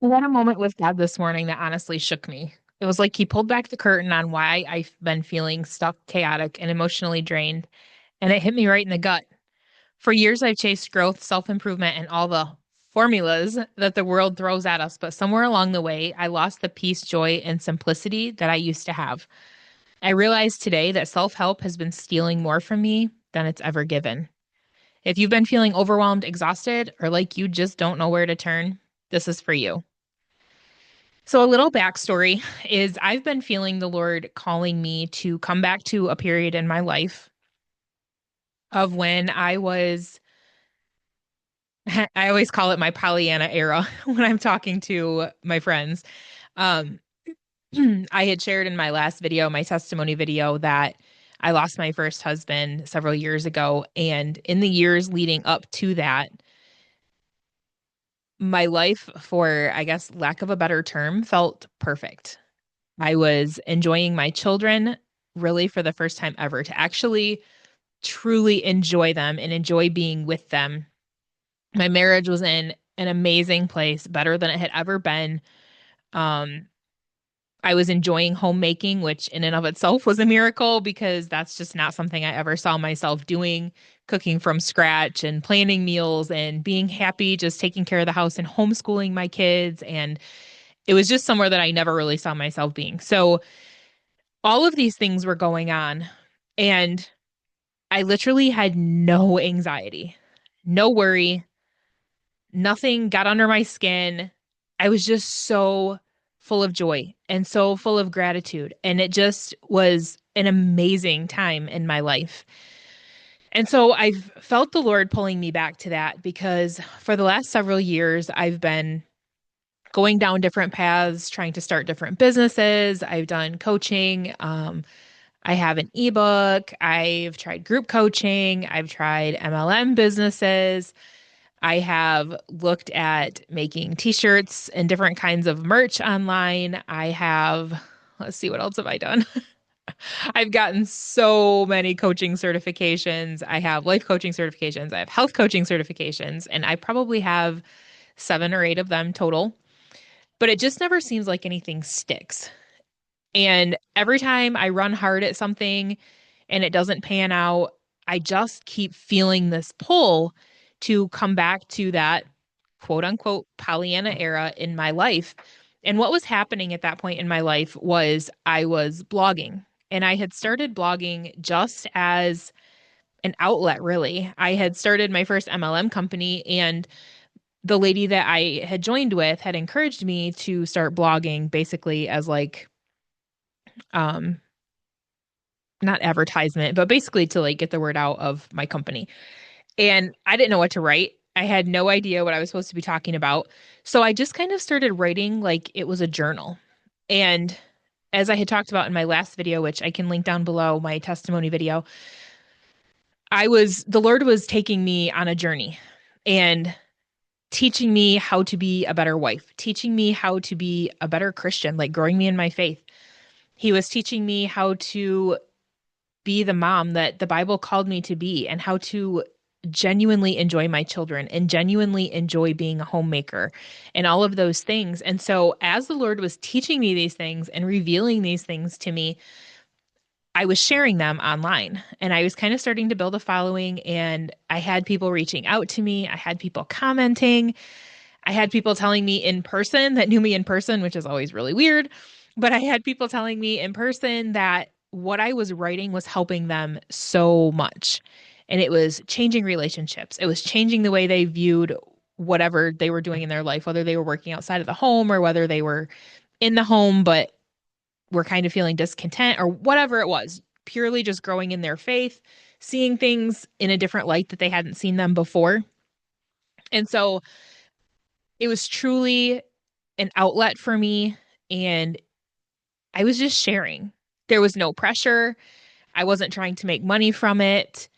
I had a moment with God this morning that honestly shook me. It was like he pulled back the curtain on why I've been feeling stuck, chaotic, and emotionally drained, and it hit me right in the gut. For years, I've chased growth, self-improvement, and all the formulas that the world throws at us, but somewhere along the way, I lost the peace, joy, and simplicity that I used to have. I realized today that self-help has been stealing more from me than it's ever given. If you've been feeling overwhelmed, exhausted, or like you just don't know where to turn, this is for you. So, a little backstory is I've been feeling the Lord calling me to come back to a period in my life of when I always call it my Pollyanna era when I'm talking to my friends. Um, I had shared in my last video, my testimony video, that I lost my first husband several years ago. And in the years leading up to that, my life, for I guess lack of a better term, felt perfect. I was enjoying my children really for the first time ever to actually truly enjoy them and enjoy being with them. My marriage was in an amazing place, better than it had ever been. Um, I was enjoying homemaking, which in and of itself was a miracle because that's just not something I ever saw myself doing, cooking from scratch and planning meals and being happy just taking care of the house and homeschooling my kids. And it was just somewhere that I never really saw myself being. So all of these things were going on, and I literally had no anxiety, no worry, nothing got under my skin. I was just so full of joy and so full of gratitude. And it just was an amazing time in my life. And so I've felt the Lord pulling me back to that because for the last several years, I've been going down different paths, trying to start different businesses. I've done coaching. I have an ebook. I've tried group coaching. I've tried MLM businesses. I have looked at making t-shirts and different kinds of merch online. Let's see, what else have I done? I've gotten so many coaching certifications. I have life coaching certifications. I have health coaching certifications, and I probably have 7 or 8 of them total. But it just never seems like anything sticks. And every time I run hard at something and it doesn't pan out, I just keep feeling this pull to come back to that quote unquote Pollyanna era in my life. And what was happening at that point in my life was I was blogging. And I had started blogging just as an outlet, really. I had started my first MLM company, and the lady that I had joined with had encouraged me to start blogging basically as like um not advertisement, but basically to like get the word out of my company. And I didn't know what to write. I had no idea what I was supposed to be talking about. So I just kind of started writing like it was a journal. And as I had talked about in my last video, which I can link down below, my testimony video, the Lord was taking me on a journey and teaching me how to be a better wife, teaching me how to be a better Christian, like growing me in my faith. He was teaching me how to be the mom that the Bible called me to be and how to genuinely enjoy my children and genuinely enjoy being a homemaker and all of those things. And so, as the Lord was teaching me these things and revealing these things to me, I was sharing them online and I was kind of starting to build a following. And I had people reaching out to me, I had people commenting, I had people telling me in person that knew me in person, which is always really weird. But I had people telling me in person that what I was writing was helping them so much. And it was changing relationships. It was changing the way they viewed whatever they were doing in their life, whether they were working outside of the home or whether they were in the home, but were kind of feeling discontent or whatever it was, purely just growing in their faith, seeing things in a different light that they hadn't seen them before. And so it was truly an outlet for me. And I was just sharing. There was no pressure. I wasn't trying to make money from it.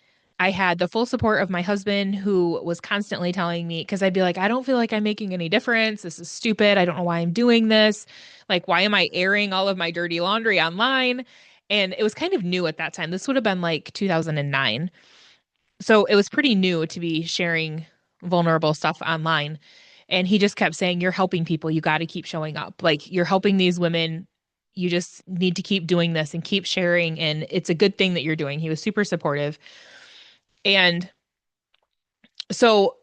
I had the full support of my husband, who was constantly telling me, because I'd be like, I don't feel like I'm making any difference. This is stupid. I don't know why I'm doing this. Like, why am I airing all of my dirty laundry online? And it was kind of new at that time. This would have been like 2009. So it was pretty new to be sharing vulnerable stuff online. And he just kept saying, you're helping people. You got to keep showing up. Like you're helping these women. You just need to keep doing this and keep sharing. And it's a good thing that you're doing. He was super supportive. And so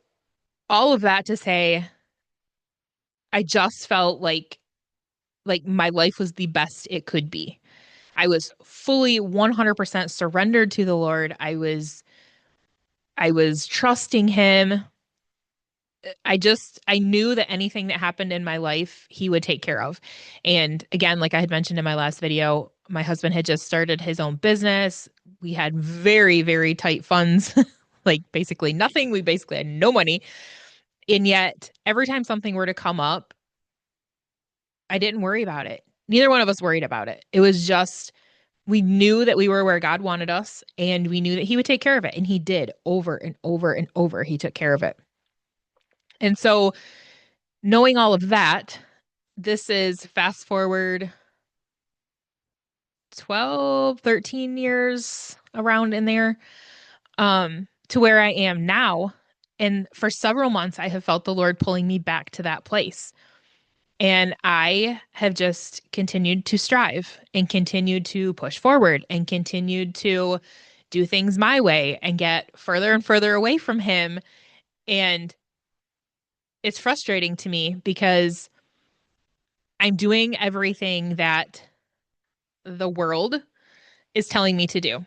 all of that to say, I just felt like my life was the best it could be. I was fully 100% surrendered to the Lord. I was trusting him. I knew that anything that happened in my life, he would take care of. And again, like I had mentioned in my last video, my husband had just started his own business. We had very, very tight funds, like basically nothing. We basically had no money. And yet, every time something were to come up, I didn't worry about it. Neither one of us worried about it. It was just, we knew that we were where God wanted us, and we knew that he would take care of it. And he did over and over and over. He took care of it. And so, knowing all of that, this is fast forward 12, 13 years around in there, to where I am now. And for several months, I have felt the Lord pulling me back to that place. And I have just continued to strive and continued to push forward and continued to do things my way and get further and further away from him. And it's frustrating to me because I'm doing everything that the world is telling me to do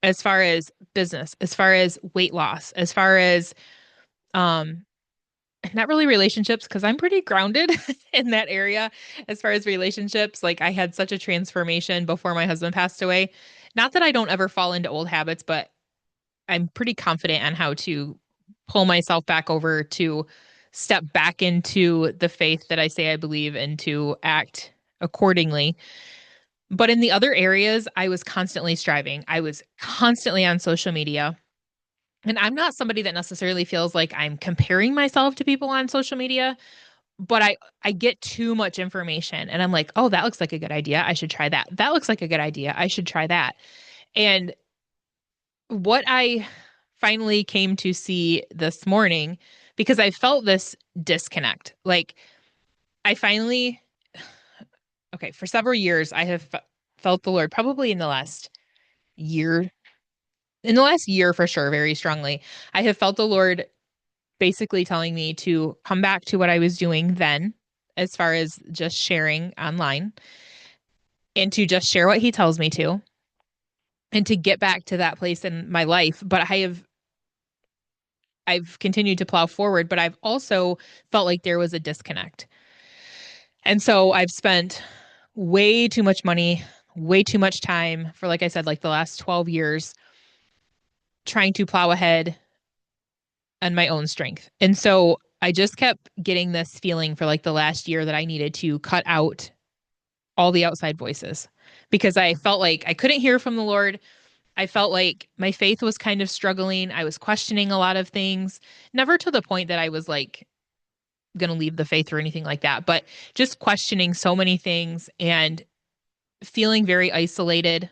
as far as business, as far as weight loss, as far as um not really relationships because I'm pretty grounded in that area as far as relationships. Like I had such a transformation before my husband passed away. Not that I don't ever fall into old habits, but I'm pretty confident on how to pull myself back over to step back into the faith that I say I believe and to act accordingly. But in the other areas, I was constantly striving. I was constantly on social media. And I'm not somebody that necessarily feels like I'm comparing myself to people on social media, but I get too much information and I'm like, "Oh, that looks like a good idea. I should try that. That looks like a good idea. I should try that." And what I finally came to see this morning, because I felt this disconnect. Like I finally, okay, for several years I have felt the Lord probably year in the last year for sure, very strongly. I have felt the Lord basically telling me to come back to what I was doing then, as far as just sharing online, and to just share what he tells me to, and to get back to that place in my life. But I've continued to plow forward, but I've also felt like there was a disconnect. And so I've spent way too much money, way too much time for, like I said, like the last 12 years trying to plow ahead on my own strength. And so I just kept getting this feeling for like the last year that I needed to cut out all the outside voices because I felt like I couldn't hear from the Lord. I felt like my faith was kind of struggling. I was questioning a lot of things, never to the point that I was like going to leave the faith or anything like that, but just questioning so many things and feeling very isolated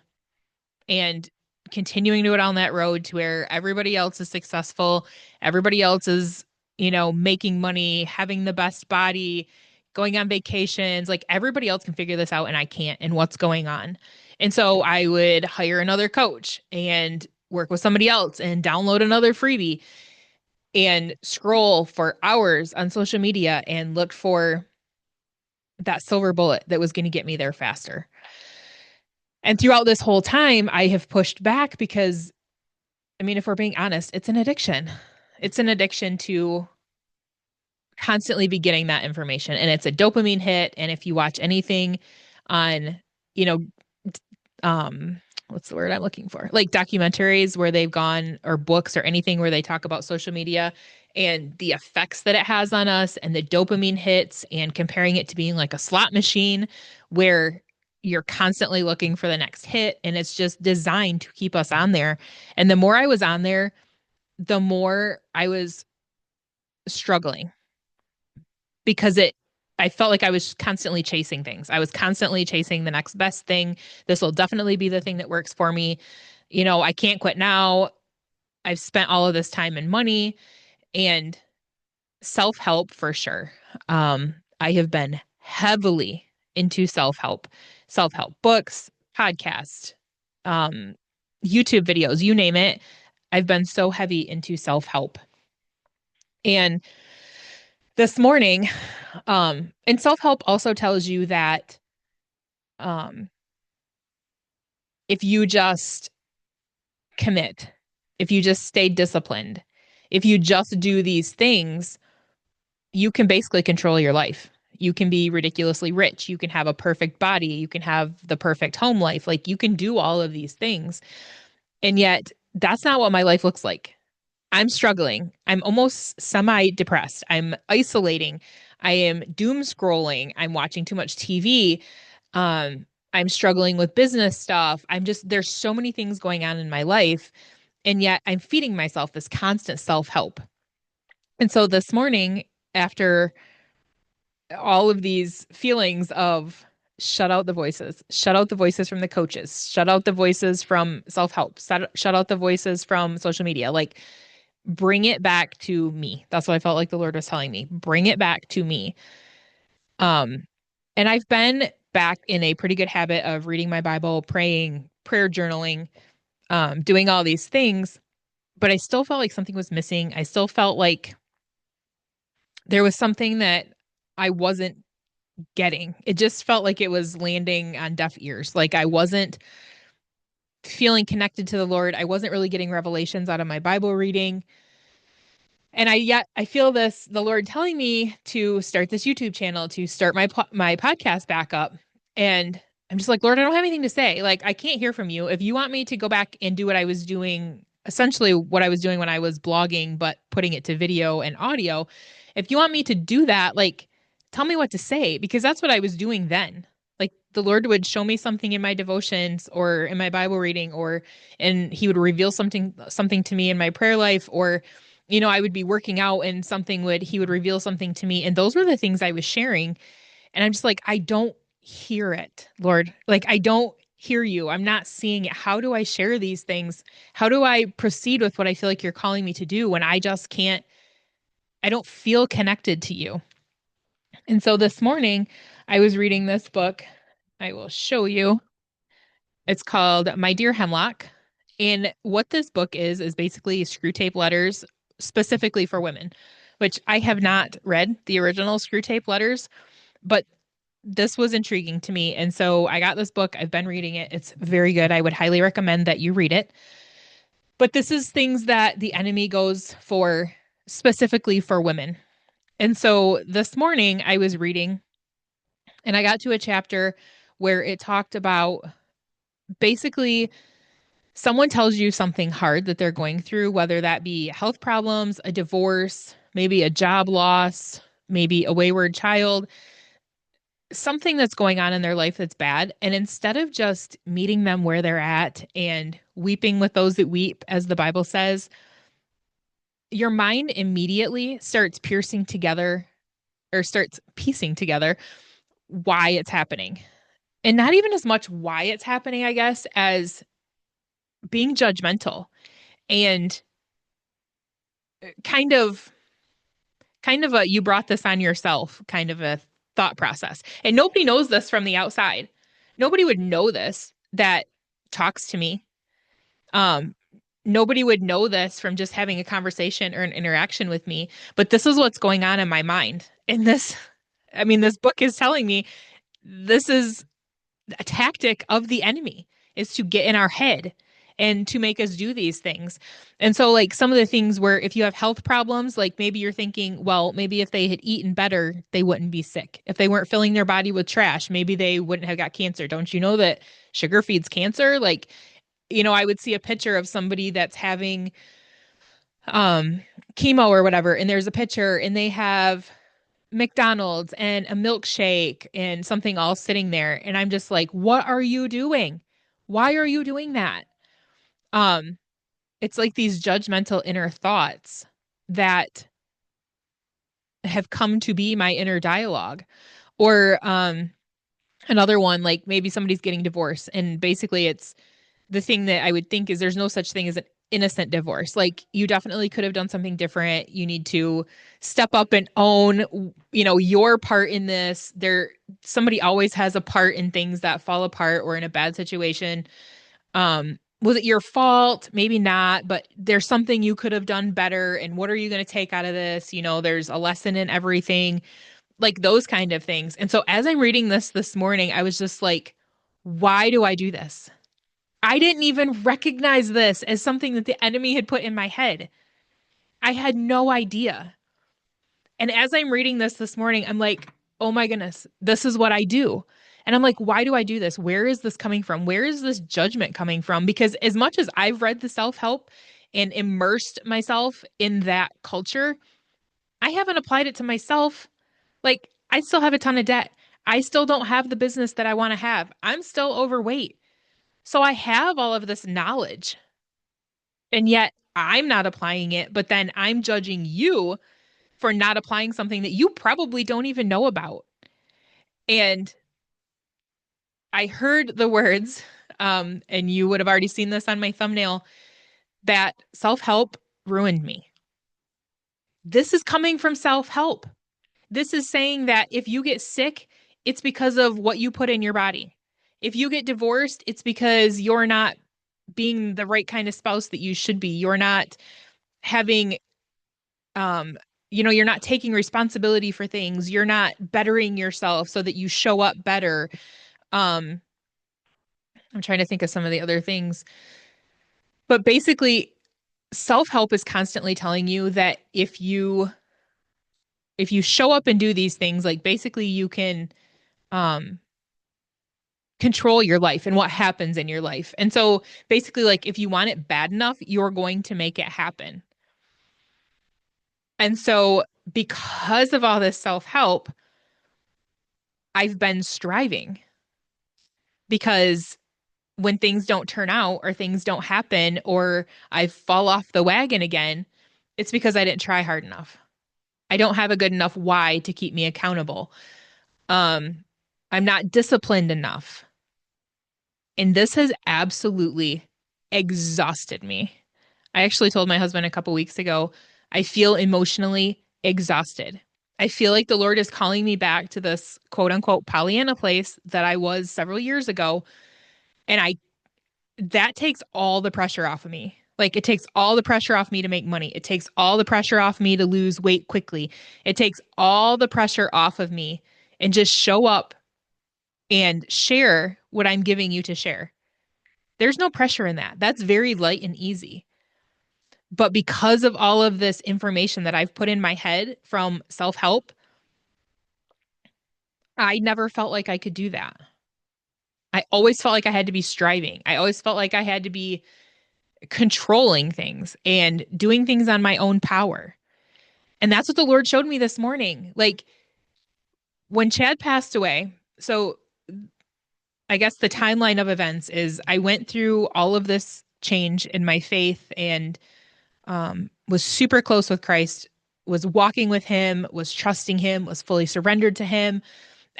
and continuing to go down that road to where everybody else is successful, everybody else is, making money, having the best body, going on vacations, like everybody else can figure this out and I can't, and what's going on. And so I would hire another coach and work with somebody else and download another freebie and scroll for hours on social media and look for that silver bullet that was going to get me there faster. And throughout this whole time, I have pushed back because, I mean, if we're being honest, it's an addiction. It's an addiction to constantly be getting that information. And it's a dopamine hit. And if you watch anything on, you know, um, what's the word I'm looking for? Like documentaries where they've gone, or books or anything where they talk about social media and the effects that it has on us and the dopamine hits, and comparing it to being like a slot machine where you're constantly looking for the next hit, and it's just designed to keep us on there. And the more I was on there, the more I was struggling because I felt like I was constantly chasing things. I was constantly chasing the next best thing. This will definitely be the thing that works for me. I can't quit now. I've spent all of this time and money. And Self-help for sure. I have been heavily into self-help books, podcasts, um, YouTube videos, you name it. I've been so heavy into self-help. And this morning, and self-help also tells you that um, if you just commit, if you just stay disciplined, if you just do these things, you can basically control your life. You can be ridiculously rich. You can have a perfect body. You can have the perfect home life. Like you can do all of these things. And yet, that's not what my life looks like. I'm struggling. I'm almost semi depressed. I'm isolating. I am doom scrolling. I'm watching too much TV. Um, I'm struggling with business stuff. There's so many things going on in my life. And yet, I'm feeding myself this constant self help. And so this morning, after all of these feelings of shut out the voices from the coaches, shut out the voices from self help, shut out the voices from social media. Like, bring it back to me. That's what I felt like the Lord was telling me. Bring it back to me. Um, and I've been back in a pretty good habit of reading my Bible, praying, prayer journaling, doing all these things, but I still felt like something was missing. I still felt like there was something that I wasn't getting. It just felt like it was landing on deaf ears. Like I wasn't feeling connected to the Lord. I wasn't really getting revelations out of my Bible reading. And I feel the Lord telling me to start this YouTube channel, to start my podcast back up. And I'm just like, Lord, I don't have anything to say. Like I can't hear from you. If you want me to go back and do what I was doing, essentially what I was doing when I was blogging, but putting it to video and audio, if you want me to do that, like tell me what to say because that's what I was doing then. Like the Lord would show me something in my devotions or in my Bible reading and he would reveal something to me in my prayer life or I would be working out and he would reveal something to me. And those were the things I was sharing. And I'm just like, I don't hear it, Lord. Like, I don't hear you. I'm not seeing it. How do I share these things? How do I proceed with what I feel like you're calling me to do when I just can't, I don't feel connected to you? And so this morning, I was reading this book. I will show you. It's called My Dear Hemlock. And what this book is basically screw tape letters specifically for women, which I have not read the original screw tape letters, but this was intriguing to me. And so I got this book. I've been reading it. It's very good. I would highly recommend that you read it. But this is things that the enemy goes for specifically for women. And so this morning I was reading and I got to a chapter where it talked about basically someone tells you something hard that they're going through, whether that be health problems, a divorce, maybe a job loss, maybe a wayward child, something that's going on in their life that's bad. And instead of just meeting them where they're at and weeping with those that weep, as the Bible says, your mind immediately starts piercing together or starts piecing together why it's happening. And not even as much why it's happening, I guess, as being judgmental and kind of a you brought this on yourself kind of a thought process. And nobody knows this from the outside. Nobody would know this that talks to me. Um, Nobody would know this from just having a conversation or an interaction with me, but this is what's going on in my mind. And this book is telling me this is a tactic of the enemy is to get in our head and to make us do these things. And so like some of the things where if you have health problems, like maybe you're thinking, well, maybe if they had eaten better, they wouldn't be sick. If they weren't filling their body with trash, maybe they wouldn't have got cancer. Don't you know that sugar feeds cancer? Like, I would see a picture of somebody that's having um chemo or whatever, and there's a picture and they have McDonald's and a milkshake and something all sitting there. And I'm just like, what are you doing? Why are you doing that? Um, it's like these judgmental inner thoughts that have come to be my inner dialogue. Or another one, like maybe somebody's getting divorced, and basically it's the thing that I would think is there's no such thing as innocent divorce. Like you definitely could have done something different. You need to step up and own, your part in this. Somebody always has a part in things that fall apart or in a bad situation. Was it your fault? Maybe not, but there's something you could have done better. And what are you going to take out of this? There's a lesson in everything, like those kind of things. And so as I'm reading this morning, I was just like, why do I do this? I didn't even recognize this as something that the enemy had put in my head. I had no idea. And as I'm reading this morning, I'm like, oh my goodness, this is what I do. And I'm like, why do I do this? Where is this coming from? Where is this judgment coming from? Because as much as I've read the self help and immersed myself in that culture, I haven't applied it to myself. Like, I still have a ton of debt. I still don't have the business that I want to have. I'm still overweight. So I have all of this knowledge, and yet I'm not applying it. But then I'm judging you for not applying something that you probably don't even know about. And I heard the words, and you would have already seen this on my thumbnail, that self help ruined me. This is coming from self help. This is saying that if you get sick, it's because of what you put in your body. If you get divorced, it's because you're not being the right kind of spouse that you should be. You're not having, um, you're not taking responsibility for things. You're not bettering yourself so that you show up better. Um, I'm trying to think of some of the other things. But basically, self-help is constantly telling you that if you show up and do these things, like basically you can um control your life and what happens in your life. And so basically, like if you want it bad enough, you're going to make it happen. And so because of all this self-help, I've been striving because when things don't turn out or things don't happen or I fall off the wagon again, it's because I didn't try hard enough. I don't have a good enough why to keep me accountable. Um, I'm not disciplined enough. And this has absolutely exhausted me. I actually told my husband a couple weeks ago, I feel emotionally exhausted. I feel like the Lord is calling me back to this quote unquote Pollyanna place that I was several years ago. And that takes all the pressure off of me. Like it takes all the pressure off me to make money. It takes all the pressure off me to lose weight quickly. It takes all the pressure off of me and just show up and share what I'm giving you to share. There's no pressure in that. That's very light and easy. But because of all of this information that I've put in my head from self-help, I never felt like I could do that. I always felt like I had to be striving. I always felt like I had to be controlling things and doing things on my own power. And that's what the Lord showed me this morning. Like when Chad passed away, so I guess the timeline of events is I went through all of this change in my faith and was super close with Christ, was walking with him, was trusting him, was fully surrendered to him.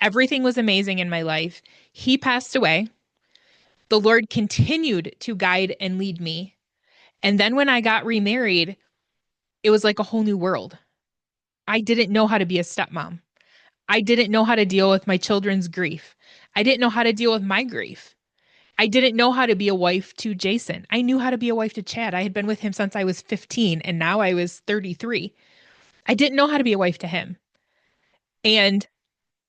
Everything was amazing in my life. He passed away. The Lord continued to guide and lead me. And then when I got remarried, it was like a whole new world. I didn't know how to be a stepmom. I didn't know how to deal with my children's grief. I didn't know how to deal with my grief. I didn't know how to be a wife to Jason. I knew how to be a wife to Chad. I had been with him since I was 15 and now I was 33. I didn't know how to be a wife to him. And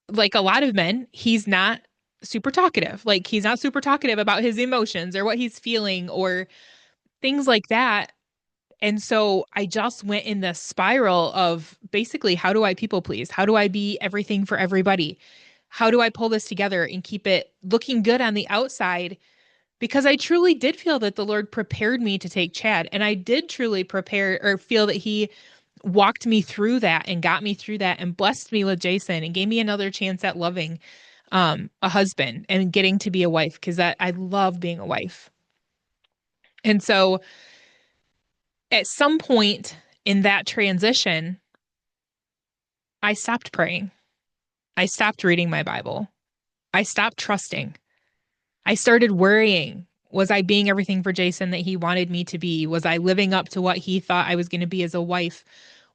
like a lot of men, he's not super talkative. Like he's not super talkative about his emotions or what he's feeling or things like that. And so I just went in this spiral of basically, how do I people please? How do I be everything for everybody? How do I pull this together and keep it looking good on the outside? Because I truly did feel that the Lord prepared me to take Chad. And I did truly prepare or feel that He walked me through that and got me through that and blessed me with Jason and gave me another chance at loving a husband and getting to be a wife because I love being a wife. And so at some point in that transition, I stopped praying. I stopped reading my Bible. I stopped trusting. I started worrying. Was I being everything for Jason that he wanted me to be? Was I living up to what he thought I was going to be as a wife?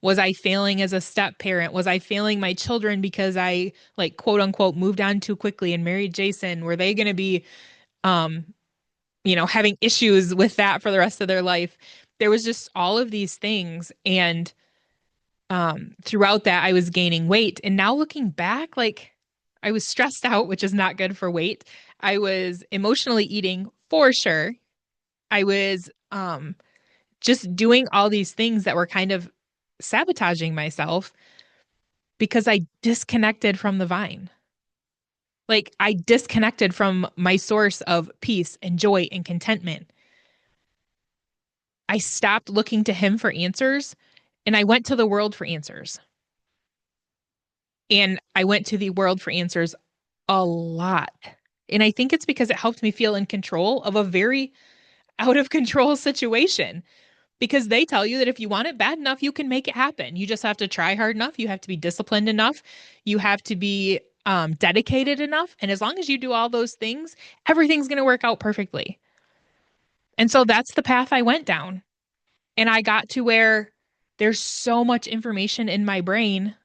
Was I failing as a step parent? Was I failing my children because I like quote unquote moved on too quickly and married Jason? Were they going to be um having issues with that for the rest of their life? There was just all of these things, and throughout that I was gaining weight. And now looking back, like I was stressed out, which is not good for weight. I was emotionally eating for sure. I was just doing all these things that were kind of sabotaging myself because I disconnected from the vine. Like I disconnected from my source of peace and joy and contentment. I stopped looking to him for answers and I went to the world for answers. And I went to the world for answers a lot. And I think it's because it helped me feel in control of a very out of control situation. Because they tell you that if you want it bad enough, you can make it happen. You just have to try hard enough. You have to be disciplined enough. You have to be dedicated enough. And as long as you do all those things, everything's going to work out perfectly. And so that's the path I went down. And I got to where there's so much information in my brain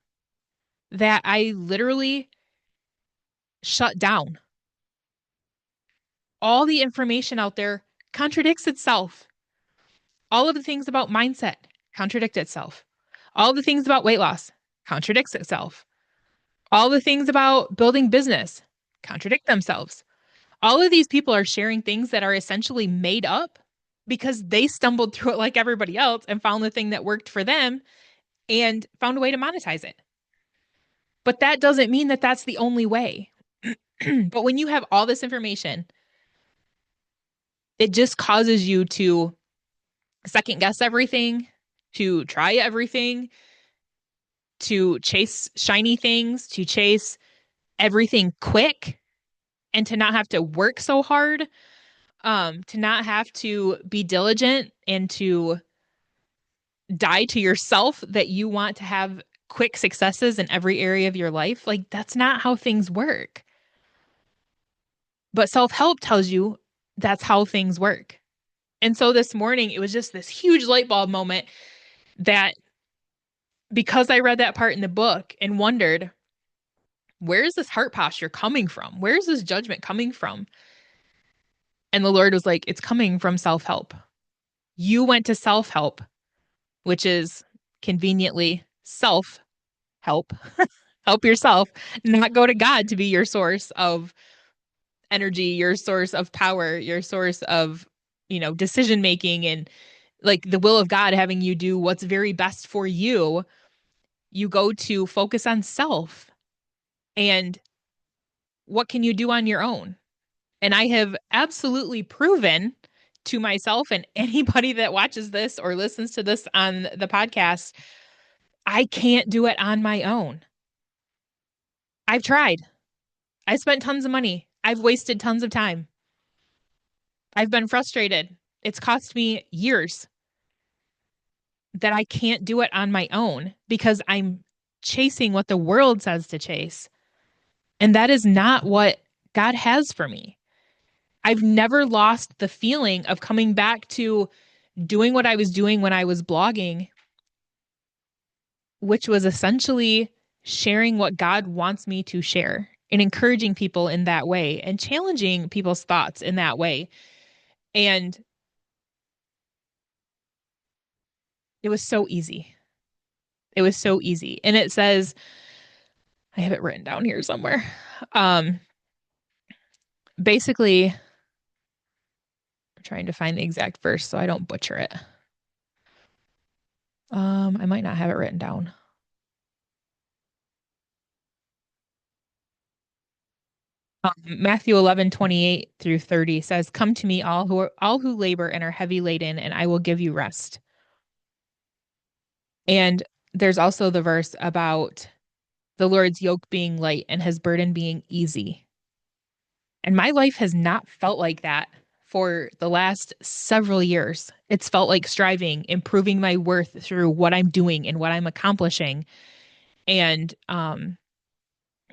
that I literally shut down. All the information out there contradicts itself. All of the things about mindset contradict itself. All the things about weight loss contradicts itself. All the things about building business contradict themselves. All of these people are sharing things that are essentially made up because they stumbled through it like everybody else and found the thing that worked for them and found a way to monetize it. But that doesn't mean that that's the only way. But when you have all this information, it just causes you to second guess everything, to try everything, to chase shiny things, to chase everything quick, and to not have to work so hard, to not have to be diligent and to die to yourself that you want to have quick successes in every area of your life. Like, that's not how things work. But self-help tells you that's how things work. And so this morning, it was just this huge light bulb moment that because I read that part in the book and wondered, where is this heart posture coming from? Where is this judgment coming from? And the Lord was like, it's coming from self-help. You went to self-help, which is conveniently self-help. Help yourself, not go to God to be your source of energy, your source of power, your source of, decision making and like the will of God having you do what's very best for you. You go to focus on self and what can you do on your own? And I have absolutely proven to myself and anybody that watches this or listens to this on the podcast, I can't do it on my own. I've tried. I spent tons of money. I've wasted tons of time. I've been frustrated. It's cost me years that I can't do it on my own because I'm chasing what the world says to chase. And that is not what God has for me. I've never lost the feeling of coming back to doing what I was doing when I was blogging, which was essentially sharing what God wants me to share and encouraging people in that way and challenging people's thoughts in that way. And it was so easy. It was so easy. And it says, I have it written down here somewhere. Um, basically, I'm trying to find the exact verse so I don't butcher it. I might not have it written down. Matthew 11:28 through 30 says, "Come to me, all who labor and are heavy laden, and I will give you rest." And there's also the verse about the Lord's yoke being light and his burden being easy. And my life has not felt like that for the last several years. It's felt like striving, improving my worth through what I'm doing and what I'm accomplishing. And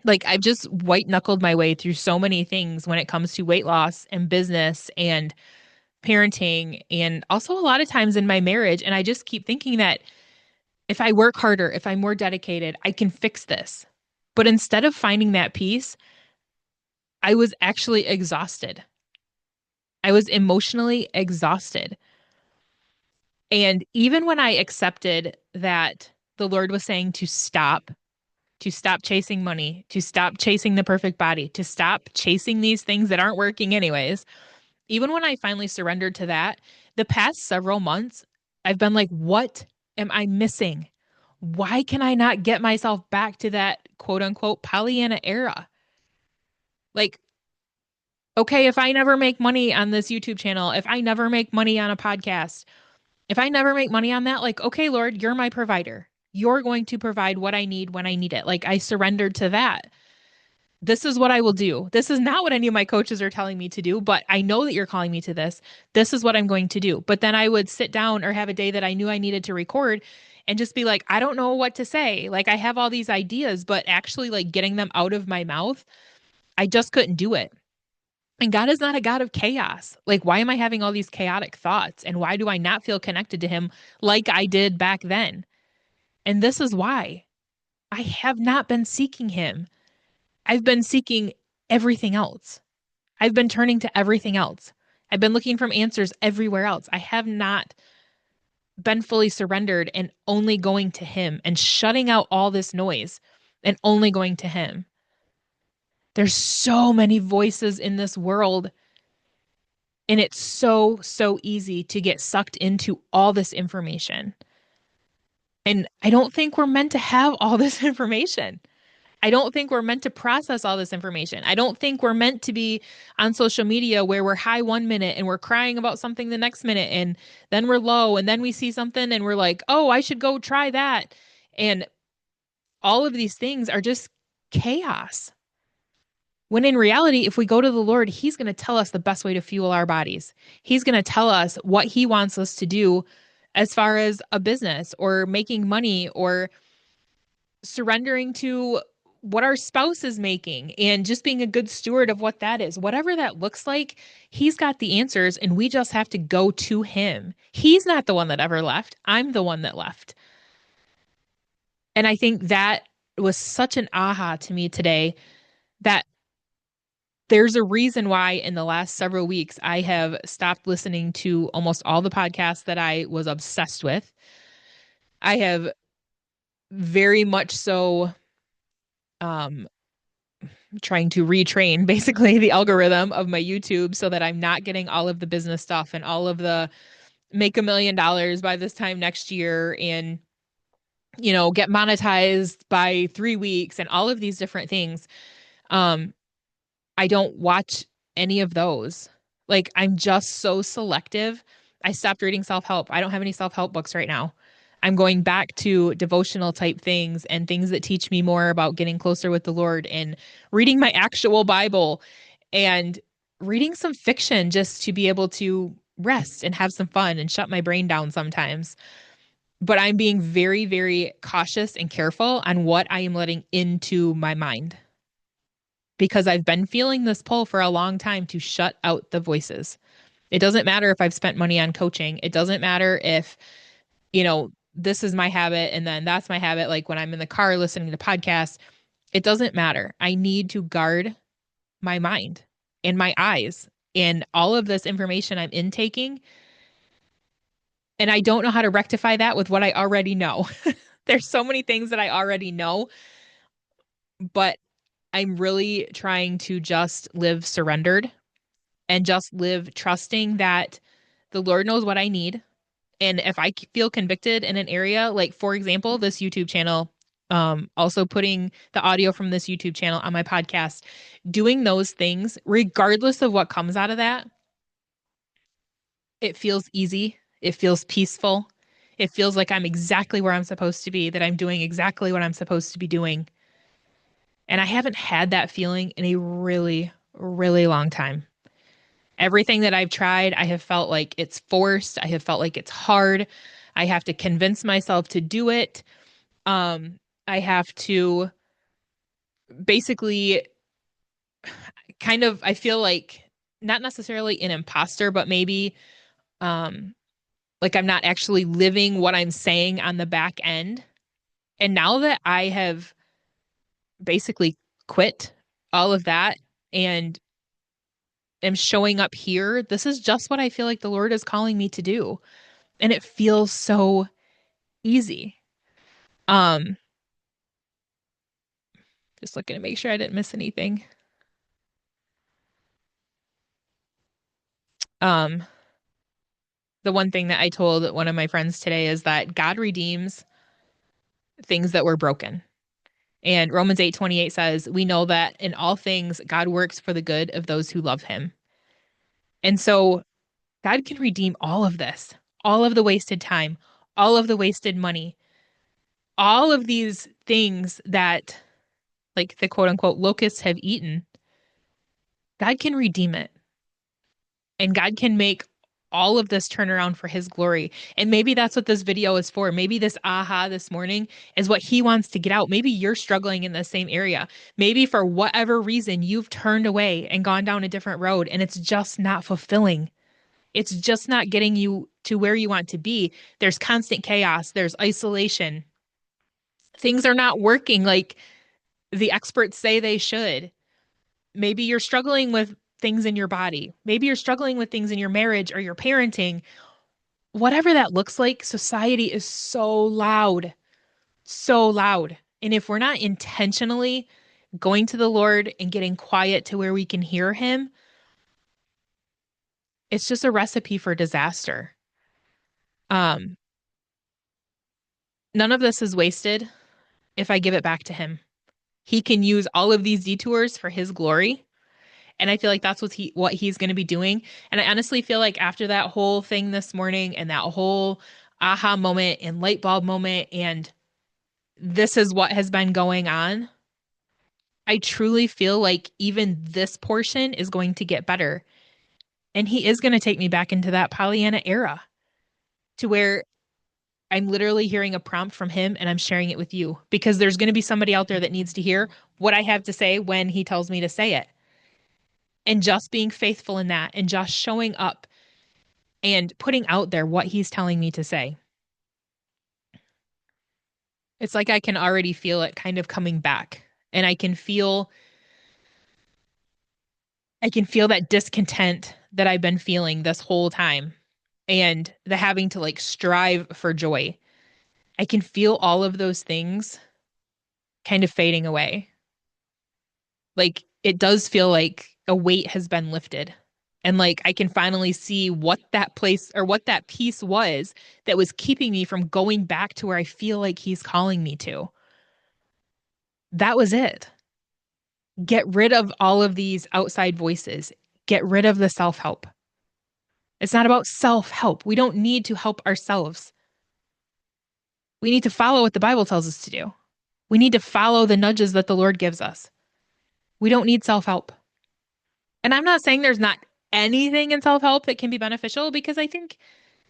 Like I've just white knuckled my way through so many things when it comes to weight loss and business and parenting and also a lot of times in my marriage. And I just keep thinking that if I work harder, if I'm more dedicated, I can fix this. But instead of finding that peace, I was actually exhausted. I was emotionally exhausted. And even when I accepted that the Lord was saying to stop chasing money, to stop chasing the perfect body, to stop chasing these things that aren't working anyways, even when I finally surrendered to that, the past several months, I've been like, what am I missing? Why can I not get myself back to that quote unquote Pollyanna era? Like, okay, if I never make money on this YouTube channel, if I never make money on a podcast, if I never make money on that, like, okay, Lord, you're my provider. You're going to provide what I need when I need it. Like, I surrendered to that. This is what I will do. This is not what any of my coaches are telling me to do, but I know that you're calling me to this. This is what I'm going to do. But then I would sit down or have a day that I knew I needed to record and just be like, I don't know what to say. Like, I have all these ideas, but actually, like, getting them out of my mouth, I just couldn't do it. And God is not a God of chaos. Like, why am I having all these chaotic thoughts? And why do I not feel connected to Him like I did back then? And this is why I have not been seeking Him. I've been seeking everything else. I've been turning to everything else. I've been looking for answers everywhere else. I have not been fully surrendered and only going to Him and shutting out all this noise and only going to Him. There's so many voices in this world. And it's so, so easy to get sucked into all this information. And I don't think we're meant to have all this information. I don't think we're meant to process all this information. I don't think we're meant to be on social media where we're high 1 minute and we're crying about something the next minute and then we're low and then we see something and we're like, oh, I should go try that. And all of these things are just chaos. When in reality, if we go to the Lord, He's going to tell us the best way to fuel our bodies. He's going to tell us what He wants us to do as far as a business or making money or surrendering to what our spouse is making and just being a good steward of what that is. Whatever that looks like, He's got the answers and we just have to go to Him. He's not the one that ever left. I'm the one that left. And I think that was such an aha to me today that there's a reason why in the last several weeks I have stopped listening to almost all the podcasts that I was obsessed with. I have very much so um trying to retrain basically the algorithm of my YouTube so that I'm not getting all of the business stuff and all of the make $1 million by this time next year and get monetized by 3 weeks and all of these different things. Um I don't watch any of those. Like, I'm just so selective. I stopped reading self-help. I don't have any self-help books right now. I'm going back to devotional type things and things that teach me more about getting closer with the Lord and reading my actual Bible and reading some fiction just to be able to rest and have some fun and shut my brain down sometimes. But I'm being very, very cautious and careful on what I am letting into my mind because I've been feeling this pull for a long time to shut out the voices. It doesn't matter if I've spent money on coaching. It doesn't matter if, this is my habit and then that's my habit. Like when I'm in the car listening to podcasts, it doesn't matter. I need to guard my mind and my eyes and all of this information I'm intaking. And I don't know how to rectify that with what I already know. There's so many things that I already know, but I'm really trying to just live surrendered and just live trusting that the Lord knows what I need. And if I feel convicted in an area, like for example, this YouTube channel, also putting the audio from this YouTube channel on my podcast, doing those things, regardless of what comes out of that, it feels easy. It feels peaceful. It feels like I'm exactly where I'm supposed to be, that I'm doing exactly what I'm supposed to be doing. And I haven't had that feeling in a really, really long time. Everything that I've tried, I have felt like it's forced. I have felt like it's hard. I have to convince myself to do it. I have to basically kind of, I feel like not necessarily an imposter, but maybe um like I'm not actually living what I'm saying on the back end. And now that I have basically quit all of that and am showing up here, this is just what I feel like the Lord is calling me to do. And it feels so easy. Um, just looking to make sure I didn't miss anything. Um, the one thing that I told one of my friends today is that God redeems things that were broken. And Romans 8:28 says, "We know that in all things God works for the good of those who love him." And so God can redeem all of this, all of the wasted time, all of the wasted money, all of these things that, like the quote unquote locusts have eaten. God can redeem it. And God can make all of this turn around for his glory. And maybe that's what this video is for. Maybe this aha this morning is what he wants to get out. Maybe you're struggling in the same area. Maybe for whatever reason, you've turned away and gone down a different road and it's just not fulfilling. It's just not getting you to where you want to be. There's constant chaos, there's isolation. Things are not working like the experts say they should. Maybe you're struggling with things in your body. Maybe you're struggling with things in your marriage or your parenting. Whatever that looks like, society is so loud, so loud. And if we're not intentionally going to the Lord and getting quiet to where we can hear him, it's just a recipe for disaster. Um, None of this is wasted if I give it back to him. He can use all of these detours for his glory. And I feel like that's what he's going to be doing. And I honestly feel like after that whole thing this morning and that whole aha moment and light bulb moment, and this is what has been going on, I truly feel like even this portion is going to get better. And he is going to take me back into that Pollyanna era to where I'm literally hearing a prompt from him and I'm sharing it with you because there's going to be somebody out there that needs to hear what I have to say when he tells me to say it. And just being faithful in that and just showing up and putting out there what he's telling me to say. It's like I can already feel it kind of coming back. And I can feel that discontent that I've been feeling this whole time and the having to like strive for joy. I can feel all of those things kind of fading away. Like it does feel like a weight has been lifted. And like I can finally see what that place or what that piece was that was keeping me from going back to where I feel like he's calling me to. That was it. Get rid of all of these outside voices. Get rid of the self help. It's not about self help. We don't need to help ourselves. We need to follow what the Bible tells us to do. We need to follow the nudges that the Lord gives us. We don't need self help. And I'm not saying there's not anything in self help that can be beneficial because I think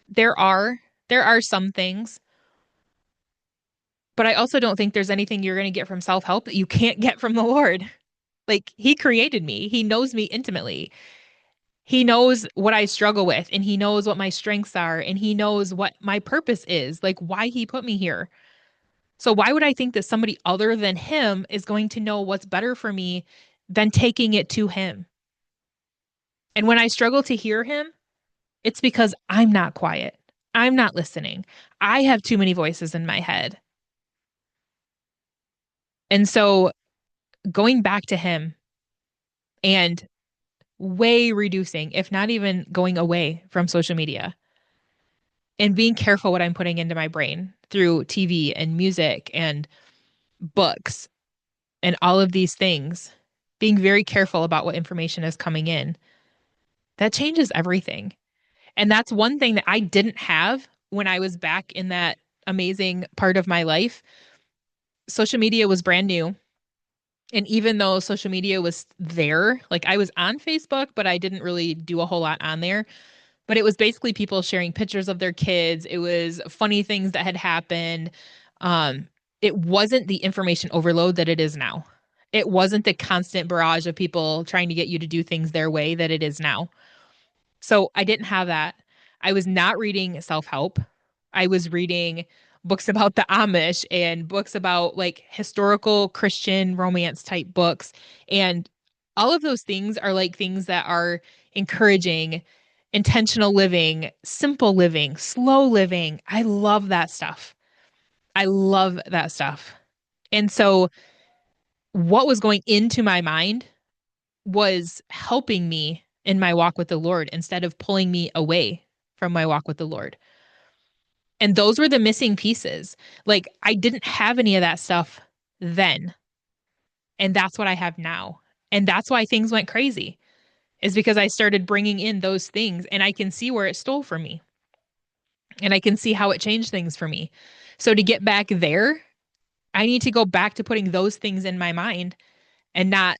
there are there are some things, but I also don't think there's anything you're going to get from self help that you can't get from the Lord. Like he created me. He knows me intimately. He knows what I struggle with and he knows what my strengths are and he knows what my purpose is, like why he put me here. So why would I think that somebody other than him is going to know what's better for me than taking it to him? And when I struggle to hear him, it's because I'm not quiet. I'm not listening. I have too many voices in my head. And so going back to him and way reducing, if not even going away from social media and being careful what I'm putting into my brain through TV and music and books and all of these things, being very careful about what information is coming in, that changes everything. And that's one thing that I didn't have when I was back in that amazing part of my life. Social media was brand new. And even though social media was there, like I was on Facebook, but I didn't really do a whole lot on there. But it was basically people sharing pictures of their kids. It was funny things that had happened. Um, it wasn't the information overload that it is now. It wasn't the constant barrage of people trying to get you to do things their way that it is now. So I didn't have that. I was not reading self-help. I was reading books about the Amish and books about like historical Christian romance type books. And all of those things are like things that are encouraging intentional living, simple living, slow living. I love that stuff. I love that stuff. And so what was going into my mind was helping me in my walk with the Lord instead of pulling me away from my walk with the Lord. And those were the missing pieces. Like I didn't have any of that stuff then. And that's what I have now. And that's why things went crazy, is because I started bringing in those things and I can see where it stole from me and I can see how it changed things for me. So to get back there, I need to go back to putting those things in my mind and not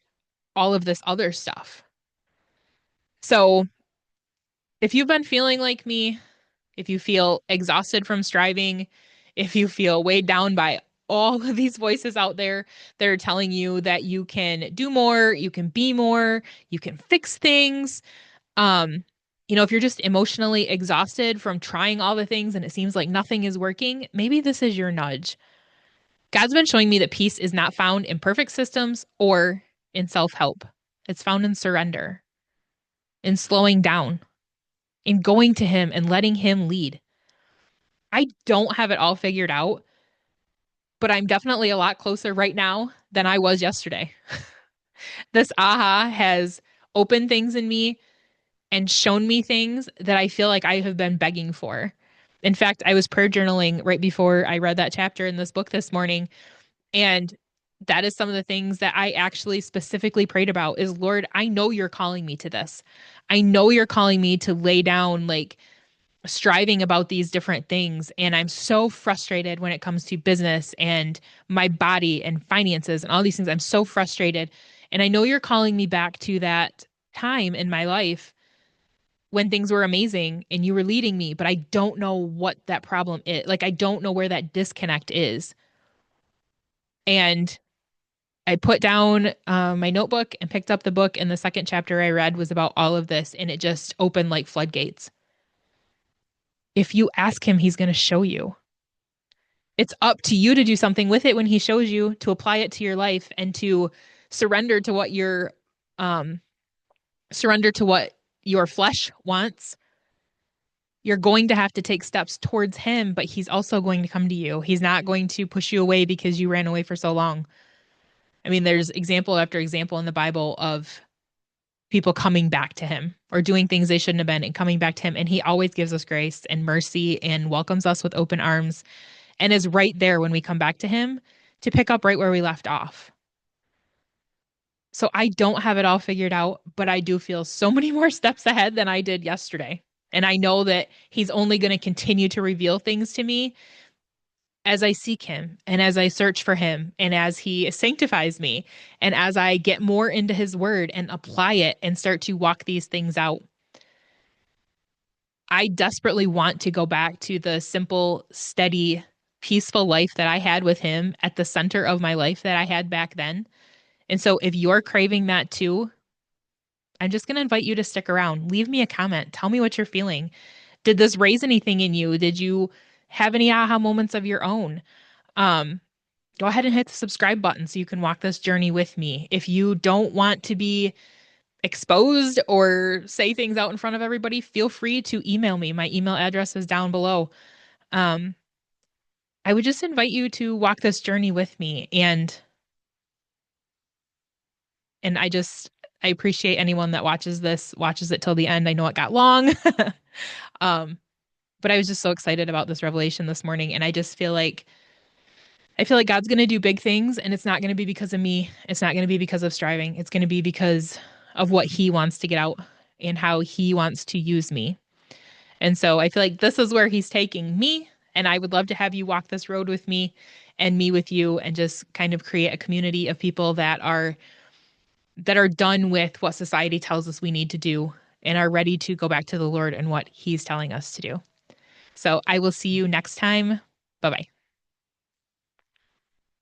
all of this other stuff. So if you've been feeling like me, if you feel exhausted from striving, if you feel weighed down by all of these voices out there that are telling you that you can do more, you can be more, you can fix things. Um, if you're just emotionally exhausted from trying all the things and it seems like nothing is working, maybe this is your nudge. God's been showing me that peace is not found in perfect systems or in self-help. It's found in surrender, in slowing down, in going to him and letting him lead. I don't have it all figured out, but I'm definitely a lot closer right now than I was yesterday. This aha has opened things in me and shown me things that I feel like I have been begging for. In fact, I was prayer journaling right before I read that chapter in this book this morning, and that is some of the things that I actually specifically prayed about is, Lord, I know you're calling me to this. I know you're calling me to lay down like striving about these different things. And I'm so frustrated when it comes to business and my body and finances and all these things. I'm so frustrated. And I know you're calling me back to that time in my life when things were amazing and you were leading me, but I don't know what that problem is. Like, I don't know where that disconnect is. And I put down my notebook and picked up the book. And the second chapter I read was about all of this. And it just opened like floodgates. If you ask him, he's going to show you. It's up to you to do something with it when he shows you, to apply it to your life and to surrender to what your um surrender to what your flesh wants. You're going to have to take steps towards him, but he's also going to come to you. He's not going to push you away because you ran away for so long. I mean, there's example after example in the Bible of people coming back to him or doing things they shouldn't have been and coming back to him. And he always gives us grace and mercy and welcomes us with open arms and is right there when we come back to him to pick up right where we left off. So I don't have it all figured out, but I do feel so many more steps ahead than I did yesterday. And I know that he's only going to continue to reveal things to me as I seek him and as I search for him and as he sanctifies me and as I get more into his word and apply it and start to walk these things out. I desperately want to go back to the simple, steady, peaceful life that I had with him at the center of my life that I had back then. And so if you're craving that too, I'm just going to invite you to stick around. Leave me a comment. Tell me what you're feeling. Did this raise anything in you? Did you have any aha moments of your own? Um, Go ahead and hit the subscribe button so you can walk this journey with me. If you don't want to be exposed or say things out in front of everybody, feel free to email me. My email address is down below. Um, I would just invite you to walk this journey with me, and I appreciate anyone that watches it till the end. I know it got long. Um, but I was just so excited about this revelation this morning, and I feel like God's going to do big things, and it's not going to be because of me. It's not going to be because of striving. It's going to be because of what he wants to get out and how he wants to use me. And so I feel like this is where he's taking me, and I would love to have you walk this road with me and me with you and just kind of create a community of people that are done with what society tells us we need to do and are ready to go back to the Lord and what he's telling us to do. So I will see you next time. Bye-bye.